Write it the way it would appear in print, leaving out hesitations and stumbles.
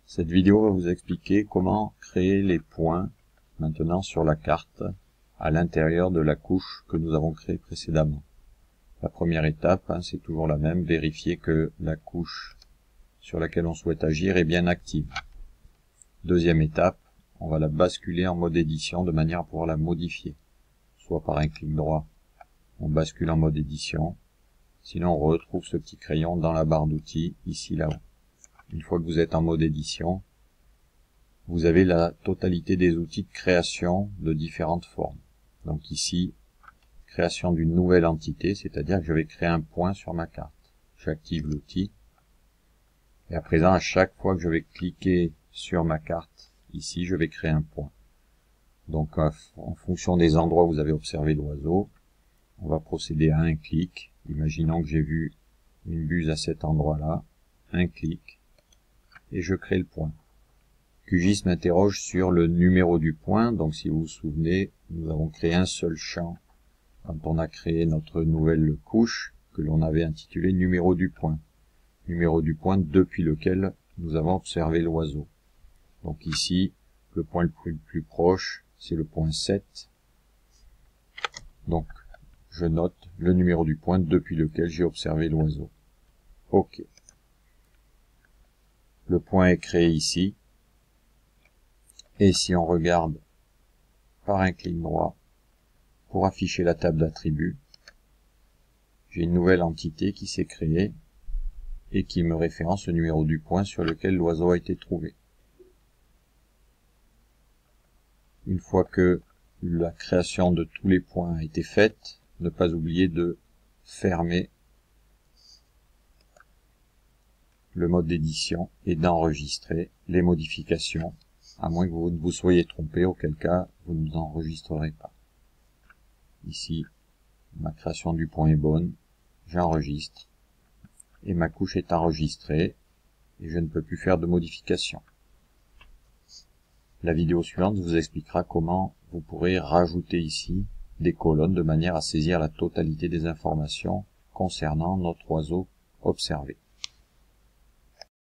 Cette vidéo va vous expliquer comment créer les points maintenant sur la carte à l'intérieur de la couche que nous avons créée précédemment. La première étape, c'est toujours la même, vérifier que la couche sur laquelle on souhaite agir est bien active. Deuxième étape, on va la basculer en mode édition de manière à pouvoir la modifier. Soit par un clic droit, on bascule en mode édition. Sinon, on retrouve ce petit crayon dans la barre d'outils, ici, là-haut. Une fois que vous êtes en mode édition, vous avez la totalité des outils de création de différentes formes. Donc ici, création d'une nouvelle entité, c'est-à-dire que je vais créer un point sur ma carte. J'active l'outil. Et à présent, à chaque fois que je vais cliquer sur ma carte, ici, je vais créer un point. Donc, en fonction des endroits où vous avez observé l'oiseau, on va procéder à un clic. Imaginons que j'ai vu une buse à cet endroit-là. Un clic. Et je crée le point. QGIS m'interroge sur le numéro du point. Donc, si vous vous souvenez, nous avons créé un seul champ quand on a créé notre nouvelle couche que l'on avait intitulée numéro du point. Numéro du point depuis lequel nous avons observé l'oiseau. Donc ici, le point le plus proche, c'est le point 7. Donc, je note le numéro du point depuis lequel j'ai observé l'oiseau. OK. Le point est créé ici. Et si on regarde par un clic droit, pour afficher la table d'attributs, j'ai une nouvelle entité qui s'est créée et qui me référence le numéro du point sur lequel l'oiseau a été trouvé. Une fois que la création de tous les points a été faite, ne pas oublier de fermer le mode d'édition et d'enregistrer les modifications, à moins que vous ne vous soyez trompé, auquel cas vous ne enregistrerez pas. Ici, ma création du point est bonne, j'enregistre, et ma couche est enregistrée, et je ne peux plus faire de modifications. La vidéo suivante vous expliquera comment vous pourrez rajouter ici des colonnes de manière à saisir la totalité des informations concernant notre oiseau observé.